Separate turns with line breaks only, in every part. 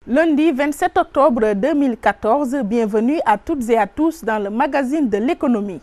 Lundi 27 octobre 2014, bienvenue à toutes et à tous dans le magazine de l'économie.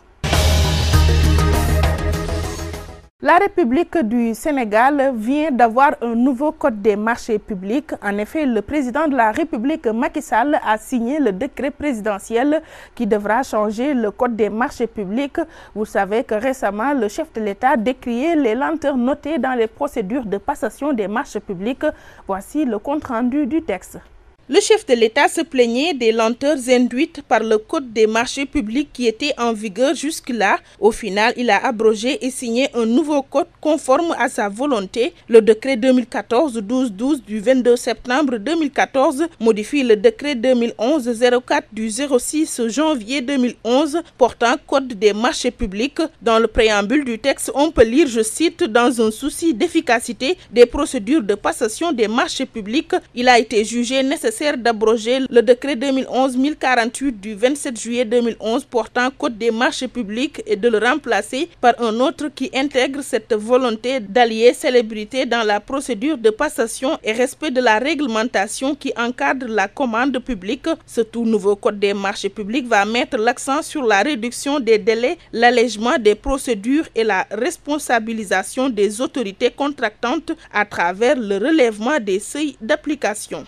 La République du Sénégal vient d'avoir un nouveau code des marchés publics. En effet, le président de la République, Macky Sall, a signé le décret présidentiel qui devra changer le code des marchés publics. Vous savez que récemment, le chef de l'État décriait les lenteurs notées dans les procédures de passation des marchés publics. Voici le compte-rendu du texte. Le chef de l'État se plaignait des lenteurs induites par le Code des marchés publics qui était en vigueur jusque-là. Au final, il a abrogé et signé un nouveau code conforme à sa volonté. Le décret 2014-12-12 du 22 septembre 2014 modifie le décret 2011-04 du 06 janvier 2011 portant Code des marchés publics. Dans le préambule du texte, on peut lire, je cite, « Dans un souci d'efficacité des procédures de passation des marchés publics, il a été jugé nécessaire d'abroger le décret 2011-1048 du 27 juillet 2011 portant Code des marchés publics et de le remplacer par un autre qui intègre cette volonté d'allier célébrité dans la procédure de passation et respect de la réglementation qui encadre la commande publique. Ce tout nouveau Code des marchés publics va mettre l'accent sur la réduction des délais, l'allègement des procédures et la responsabilisation des autorités contractantes à travers le relèvement des seuils d'application.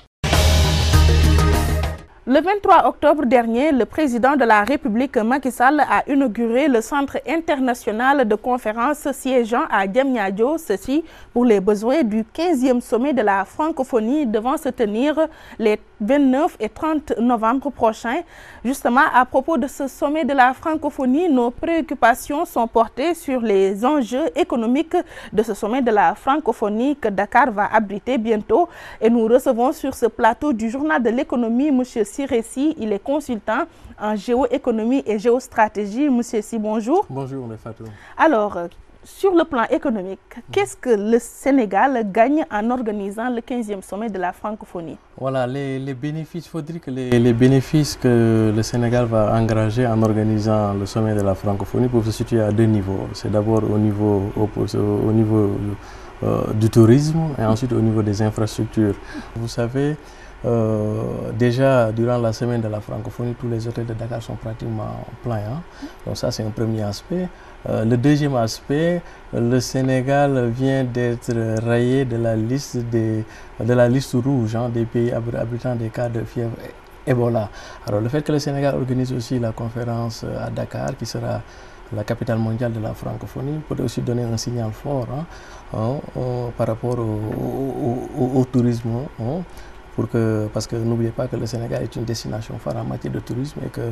Le 23 octobre dernier, le président de la République, Macky Sall, a inauguré le Centre international de conférences siégeant à Diamniadio, ceci pour les besoins du 15e sommet de la francophonie devant se tenir les 29 et 30 novembre prochains. Justement, à propos de ce sommet de la francophonie, nos préoccupations sont portées sur les enjeux économiques de ce sommet de la francophonie que Dakar va abriter bientôt. Et nous recevons sur ce plateau du journal de l'économie, M. Siressi, il est consultant en géoéconomie et géostratégie. Monsieur Si, bonjour.
Bonjour, M. Fatou.
Alors, sur le plan économique, qu'est-ce que le Sénégal gagne en organisant le 15e sommet de la francophonie?
Voilà, les bénéfices, il faut dire que les bénéfices que le Sénégal va engager en organisant le sommet de la francophonie peuvent se situer à deux niveaux. C'est d'abord au niveau du tourisme et ensuite au niveau des infrastructures. Vous savez, déjà durant la semaine de la francophonie, tous les hôtels de Dakar sont pratiquement pleins. Donc ça, c'est un premier aspect. Le deuxième aspect, le Sénégal vient d'être rayé de la liste rouge des pays abritant des cas de fièvre Ebola. Alors le fait que le Sénégal organise aussi la conférence à Dakar, qui sera la capitale mondiale de la francophonie, peut aussi donner un signal fort par rapport au tourisme. Parce que n'oubliez pas que le Sénégal est une destination phare en matière de tourisme et que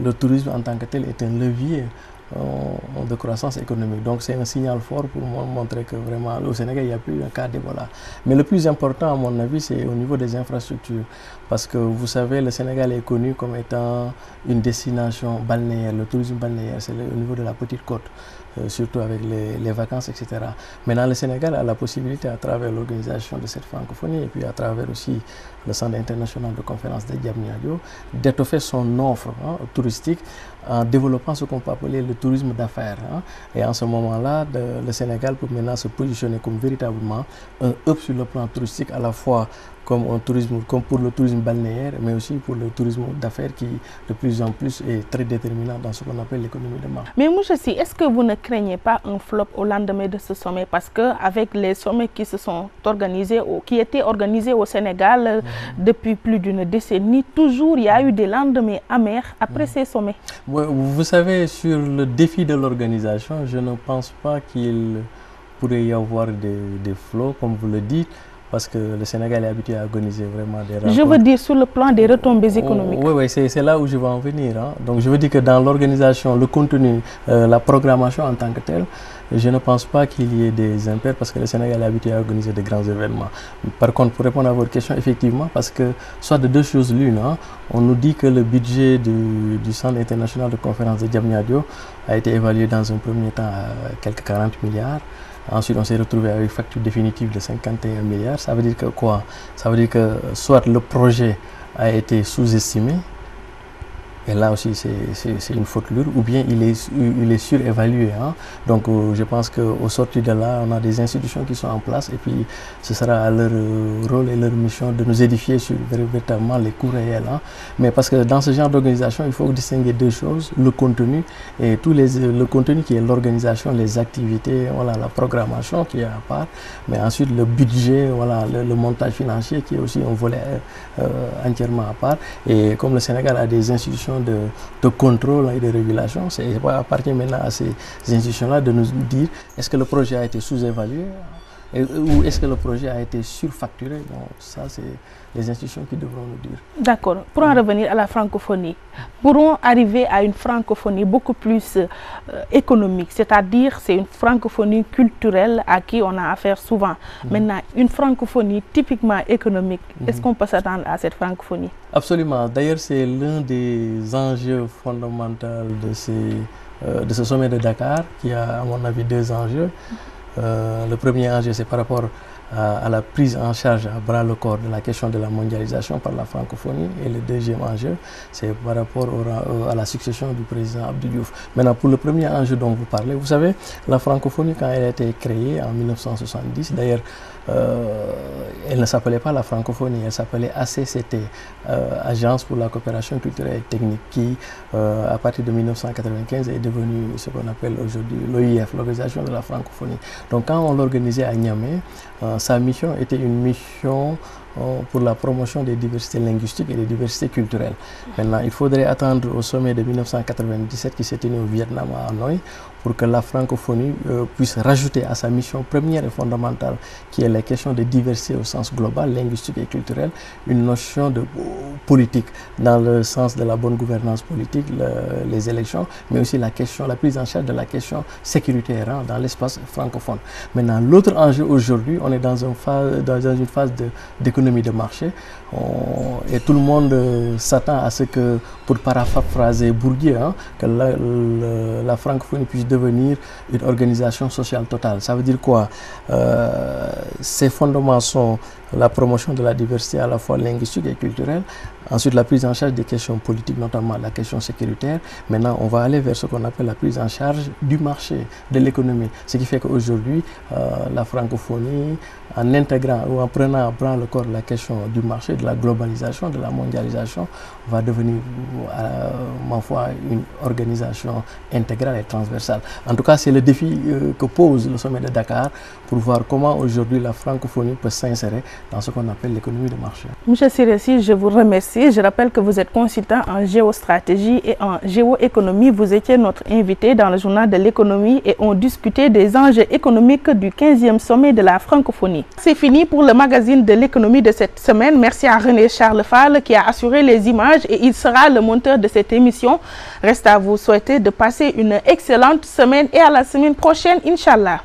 le tourisme en tant que tel est un levier de croissance économique. Donc c'est un signal fort pour montrer que vraiment au Sénégal il n'y a plus un cas d'Ebola. Mais le plus important à mon avis c'est au niveau des infrastructures. Parce que vous savez, le Sénégal est connu comme étant une destination balnéaire. Le tourisme balnéaire, c'est au niveau de la petite côte. Surtout avec les vacances, etc. Maintenant, le Sénégal a la possibilité, à travers l'organisation de cette francophonie et puis à travers aussi le Centre international de conférence de Diamniadio, d'étoffer son offre touristique en développant ce qu'on peut appeler le tourisme d'affaires. Et en ce moment-là, le Sénégal peut maintenant se positionner comme véritablement un hub sur le plan touristique, à la fois comme pour le tourisme balnéaire, mais aussi pour le tourisme d'affaires qui, de plus en plus, est très déterminant dans ce qu'on appelle l'économie de marché.
Mais M. Si, est-ce que vous ne craignez pas un flop au lendemain de ce sommet? Parce qu'avec les sommets qui se sont organisés, qui étaient organisés au Sénégal depuis plus d'une décennie, toujours il y a eu des lendemains amers après ces sommets.
Vous savez, sur le défi de l'organisation, je ne pense pas qu'il pourrait y avoir des flops, comme vous le dites. Parce que le Sénégal est habitué à organiser vraiment des rencontres.
Je veux dire sur le plan des retombées économiques.
Oui, c'est là où je veux en venir. Donc je veux dire que dans l'organisation, le contenu, la programmation en tant que telle, je ne pense pas qu'il y ait des impairs parce que le Sénégal est habitué à organiser de grands événements. Par contre, pour répondre à votre question, effectivement, parce que soit de deux choses l'une, on nous dit que le budget du Centre international de conférence de Diamniadio a été évalué dans un premier temps à quelques 40 milliards. Ensuite, on s'est retrouvé avec une facture définitive de 51 milliards. Ça veut dire que quoi? Ça veut dire que soit le projet a été sous-estimé, Et là aussi, c'est une faute lourde, ou bien il est surévalué. Hein. Donc, je pense qu'au sortir de là, on a des institutions qui sont en place, et puis ce sera à leur rôle et leur mission de nous édifier sur véritablement les coûts réels. Hein. Mais parce que dans ce genre d'organisation, il faut distinguer deux choses, le contenu, et le contenu qui est l'organisation, les activités, voilà, la programmation qui est à part, mais ensuite le budget, voilà, le montage financier qui est aussi un volet entièrement à part. Et comme le Sénégal a des institutions de contrôle et de régulation, c'est appartient maintenant à ces institutions-là de nous dire est-ce que le projet a été sous-évalué ou est-ce que le projet a été surfacturé. Donc ça, c'est les institutions qui devront nous dire.
D'accord. Pour en revenir à la francophonie, pourrons arriver à une francophonie beaucoup plus économique, c'est-à-dire c'est une francophonie culturelle à qui on a affaire souvent. Maintenant, une francophonie typiquement économique, est-ce qu'on peut s'attendre à cette francophonie?
Absolument. D'ailleurs, c'est l'un des enjeux fondamentaux de ce sommet de Dakar, qui a, à mon avis, deux enjeux. Le premier enjeu, c'est par rapport à la prise en charge à bras le corps de la question de la mondialisation par la francophonie. Et le deuxième enjeu, c'est par rapport à la succession du président Abdou Diouf. Maintenant, pour le premier enjeu dont vous parlez, vous savez, la francophonie, quand elle a été créée en 1970, d'ailleurs, elle ne s'appelait pas la francophonie, elle s'appelait ACCT, Agence pour la coopération culturelle et technique, qui, à partir de 1995, est devenue ce qu'on appelle aujourd'hui l'OIF, l'Organisation de la francophonie. Donc, quand on l'organisait à Niamey, sa mission était une mission pour la promotion des diversités linguistiques et des diversités culturelles. Maintenant, il faudrait attendre au sommet de 1997 qui s'est tenu au Vietnam à Hanoï pour que la francophonie puisse rajouter à sa mission première et fondamentale, qui est la question de diversité au sens global, linguistique et culturel, une notion de politique dans le sens de la bonne gouvernance politique, les élections, mais aussi la prise en charge de la question sécuritaire dans l'espace francophone. Maintenant, l'autre enjeu aujourd'hui, on est dans une phase d'économie de marché, et tout le monde s'attend à ce que, pour paraphraser Bourdieu, que la francophonie puisse devenir une organisation sociale totale. Ça veut dire quoi? Ses fondements sont la promotion de la diversité à la fois linguistique et culturelle, ensuite la prise en charge des questions politiques, notamment la question sécuritaire. Maintenant, on va aller vers ce qu'on appelle la prise en charge du marché, de l'économie. Ce qui fait qu'aujourd'hui, la francophonie, en intégrant ou en prenant à bras le corps la question du marché, de la globalisation, de la mondialisation, va devenir, ma foi, une organisation intégrale et transversale. En tout cas, c'est le défi que pose le sommet de Dakar pour voir comment aujourd'hui la francophonie peut s'insérer dans ce qu'on appelle l'économie de marché.
Monsieur Siressi, je vous remercie. Je rappelle que vous êtes consultant en géostratégie et en géoéconomie. Vous étiez notre invité dans le journal de l'économie et on discutait des enjeux économiques du 15e sommet de la francophonie. C'est fini pour le magazine de l'économie de cette semaine. Merci à René Charles Fall qui a assuré les images et il sera le monteur de cette émission. Reste à vous souhaiter de passer une excellente semaine et à la semaine prochaine, Inch'Allah.